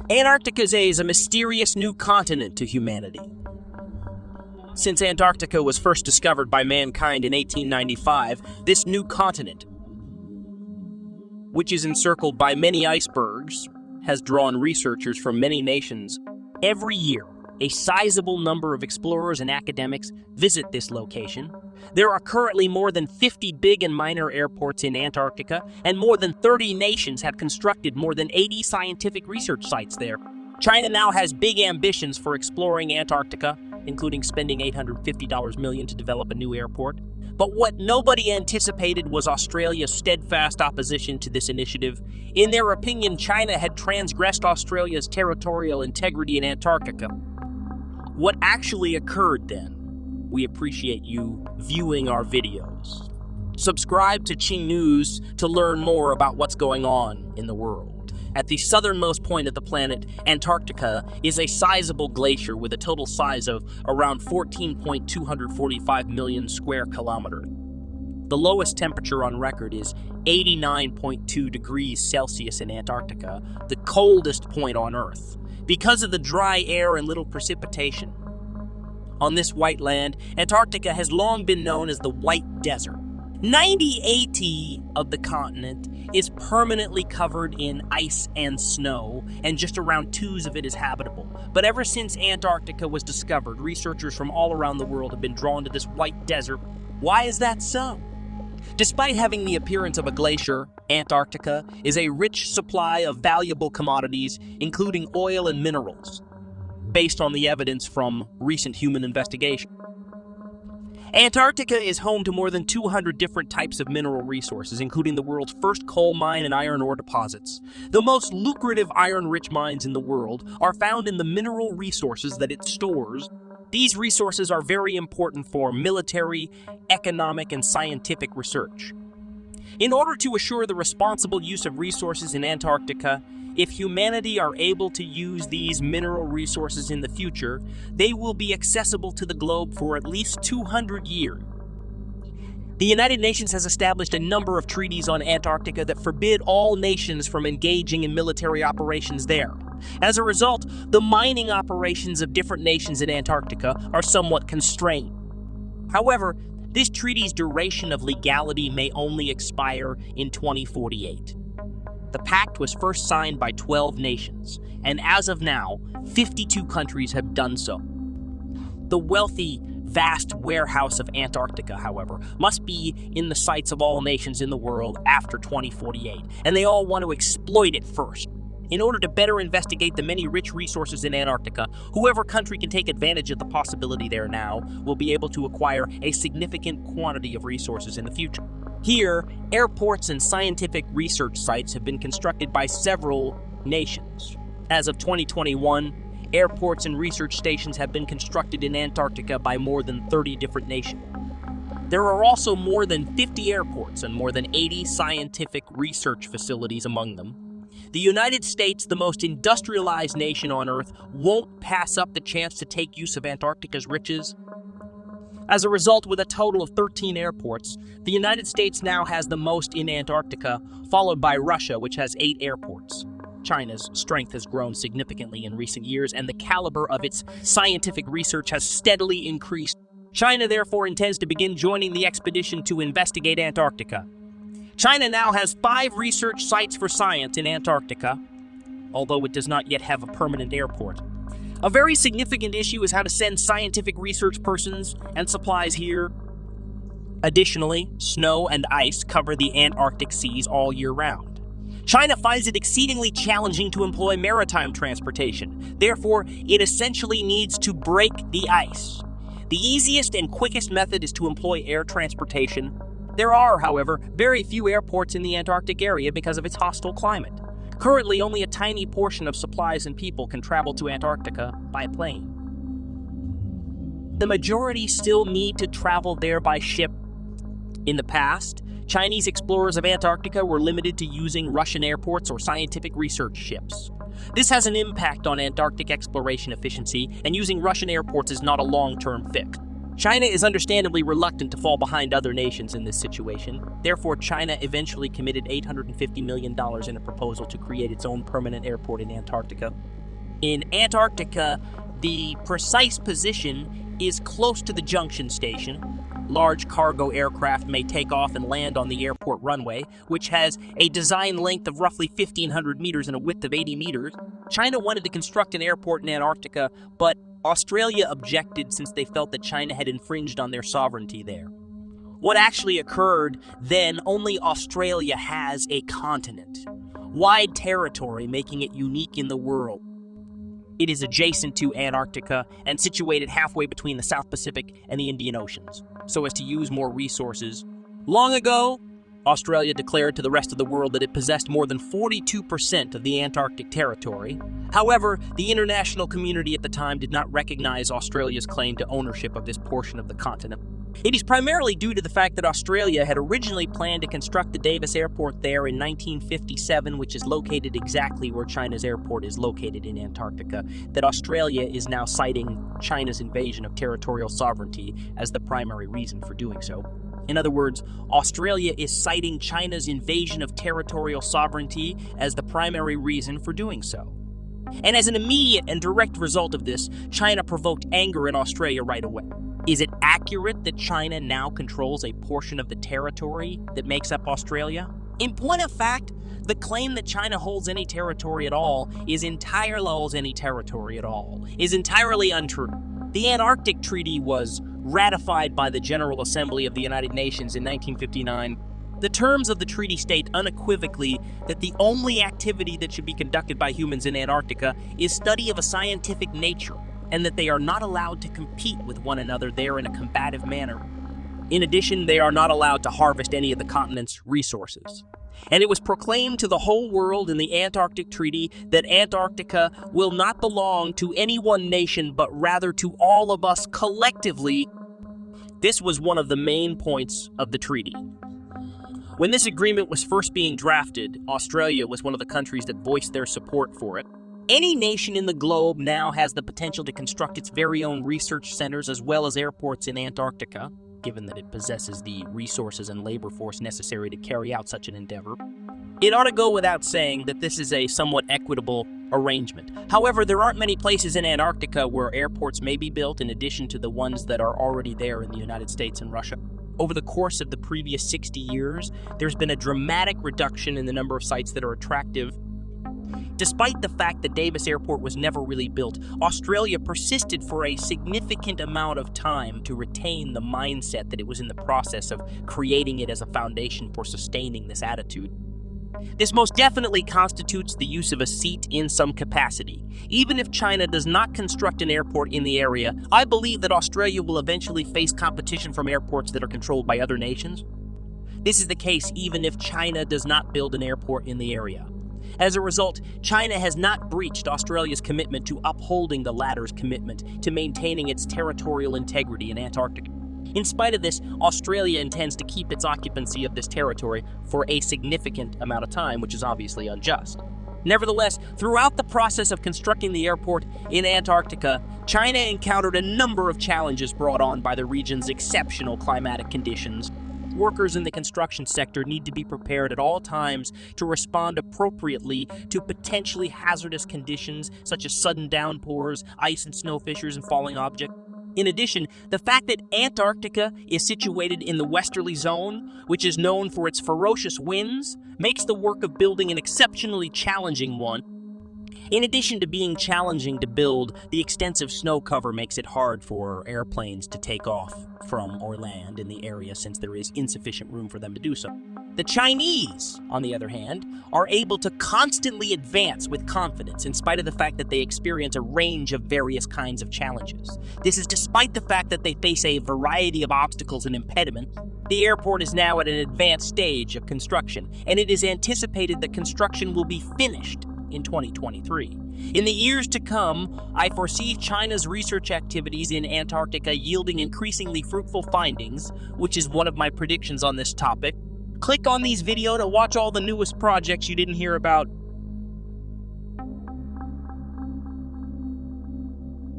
Antarctica is a mysterious new continent to humanity. Since Antarctica was first discovered by mankind in 1895, this new continent, which is encircled by many icebergs, has drawn researchers from many nations. Every year, a sizable number of explorers and academics visit this location. There are currently more than 50 big and minor airports in Antarctica, and more than 30 nations have constructed more than 80 scientific research sites there. China now has big ambitions for exploring Antarctica, including spending $850 million to develop a new airport. But what nobody anticipated was Australia's steadfast opposition to this initiative. In their opinion, China had transgressed Australia's territorial integrity in Antarctica. What actually occurred then? We appreciate you viewing our videos. Subscribe to Qing News to learn more about what's going on in the world. At the southernmost point of the planet, Antarctica is a sizable glacier with a total size of around 14.245 million square kilometers. The lowest temperature on record is 89.2 degrees Celsius in Antarctica, the coldest point on Earth, because of the dry air and little precipitation. On this white land, Antarctica has long been known as the White Desert. 90% of the continent is permanently covered in ice and snow, and just around 2% of it is habitable. But ever since Antarctica was discovered, researchers from all around the world have been drawn to this white desert. Why is that so? Despite having the appearance of a glacier, Antarctica is a rich supply of valuable commodities, including oil and minerals, based on the evidence from recent human investigation. Antarctica is home to more than 200 different types of mineral resources, including the world's first coal mine and iron ore deposits. The most lucrative iron-rich mines in the world are found in the mineral resources that it stores. These resources are very important for military, economic, and scientific research. In order to assure the responsible use of resources in Antarctica, if humanity are able to use these mineral resources in the future, they will be accessible to the globe for at least 200 years. The United Nations has established a number of treaties on Antarctica that forbid all nations from engaging in military operations there. As a result, the mining operations of different nations in Antarctica are somewhat constrained. However, this treaty's duration of legality may only expire in 2048. The pact was first signed by 12 nations, and as of now, 52 countries have done so. The wealthy, vast warehouse of Antarctica, however, must be in the sights of all nations in the world after 2048, and they all want to exploit it first. In order to better investigate the many rich resources in Antarctica, whoever country can take advantage of the possibility there now will be able to acquire a significant quantity of resources in the future. Here, airports and scientific research sites have been constructed by several nations. As of 2021, airports and research stations have been constructed in Antarctica by more than 30 different nations. There are also more than 50 airports and more than 80 scientific research facilities among them. The United States, the most industrialized nation on Earth, won't pass up the chance to take use of Antarctica's riches. As a result, with a total of 13 airports, the United States now has the most in Antarctica, followed by Russia, which has 8 airports. China's strength has grown significantly in recent years, and the caliber of its scientific research has steadily increased. China therefore intends to begin joining the expedition to investigate Antarctica. China now has 5 research sites for science in Antarctica, although it does not yet have a permanent airport. A very significant issue is how to send scientific research persons and supplies here. Additionally, snow and ice cover the Antarctic seas all year round. China finds it exceedingly challenging to employ maritime transportation. Therefore, it essentially needs to break the ice. The easiest and quickest method is to employ air transportation. There are, however, very few airports in the Antarctic area because of its hostile climate. Currently, only a tiny portion of supplies and people can travel to Antarctica by plane. The majority still need to travel there by ship. In the past, Chinese explorers of Antarctica were limited to using Russian airports or scientific research ships. This has an impact on Antarctic exploration efficiency, and using Russian airports is not a long-term fix. China is understandably reluctant to fall behind other nations in this situation. Therefore, China eventually committed $850 million in a proposal to create its own permanent airport in Antarctica. In Antarctica, the precise position is close to the junction station. Large cargo aircraft may take off and land on the airport runway, which has a design length of roughly 1,500 meters and a width of 80 meters. China wanted to construct an airport in Antarctica, but Australia objected since they felt that China had infringed on their sovereignty there. What actually occurred then, only Australia has a continent. Wide territory, making it unique in the world. It is adjacent to Antarctica and situated halfway between the South Pacific and the Indian Oceans, so as to use more resources. Long ago, Australia declared to the rest of the world that it possessed more than 42% of the Antarctic territory. However, the international community at the time did not recognize Australia's claim to ownership of this portion of the continent. It is primarily due to the fact that Australia had originally planned to construct the Davis Airport there in 1957, which is located exactly where China's airport is located in Antarctica, that Australia is now citing China's invasion of territorial sovereignty as the primary reason for doing so. In other words, Australia is citing China's invasion of territorial sovereignty as the primary reason for doing so. And as an immediate and direct result of this, China provoked anger in Australia right away. Is it accurate that China now controls a portion of the territory that makes up Australia? In point of fact, the claim that China holds any territory at all is entirely untrue. The Antarctic Treaty was ratified by the General Assembly of the United Nations in 1959. The terms of the treaty state unequivocally that the only activity that should be conducted by humans in Antarctica is study of a scientific nature, and that they are not allowed to compete with one another there in a combative manner. In addition, they are not allowed to harvest any of the continent's resources. And it was proclaimed to the whole world in the Antarctic Treaty that Antarctica will not belong to any one nation, but rather to all of us collectively. This was one of the main points of the treaty. When this agreement was first being drafted, Australia was one of the countries that voiced their support for it. Any nation in the globe now has the potential to construct its very own research centers as well as airports in Antarctica, given that it possesses the resources and labor force necessary to carry out such an endeavor. It ought to go without saying that this is a somewhat equitable arrangement. However, there aren't many places in Antarctica where airports may be built in addition to the ones that are already there in the United States and Russia. Over the course of the previous 60 years, there's been a dramatic reduction in the number of sites that are attractive. Despite the fact that Davis Airport was never really built, Australia persisted for a significant amount of time to retain the mindset that it was in the process of creating it as a foundation for sustaining this attitude. This most definitely constitutes the use of a seat in some capacity. Even if China does not construct an airport in the area, I believe that Australia will eventually face competition from airports that are controlled by other nations. This is the case even if China does not build an airport in the area. As a result, China has not breached Australia's commitment to upholding the latter's commitment to maintaining its territorial integrity in Antarctica. In spite of this, Australia intends to keep its occupancy of this territory for a significant amount of time, which is obviously unjust. Nevertheless, throughout the process of constructing the airport in Antarctica, China encountered a number of challenges brought on by the region's exceptional climatic conditions. Workers in the construction sector need to be prepared at all times to respond appropriately to potentially hazardous conditions such as sudden downpours, ice and snow fissures, and falling objects. In addition, the fact that Antarctica is situated in the westerly zone, which is known for its ferocious winds, makes the work of building an exceptionally challenging one. In addition to being challenging to build, the extensive snow cover makes it hard for airplanes to take off from or land in the area since there is insufficient room for them to do so. The Chinese, on the other hand, are able to constantly advance with confidence in spite of the fact that they experience a range of various kinds of challenges. This is despite the fact that they face a variety of obstacles and impediments. The airport is now at an advanced stage of construction, and it is anticipated that construction will be finished in 2023. In the years to come, I foresee China's research activities in Antarctica yielding increasingly fruitful findings, which is one of my predictions on this topic. Click on these videos to watch all the newest projects you didn't hear about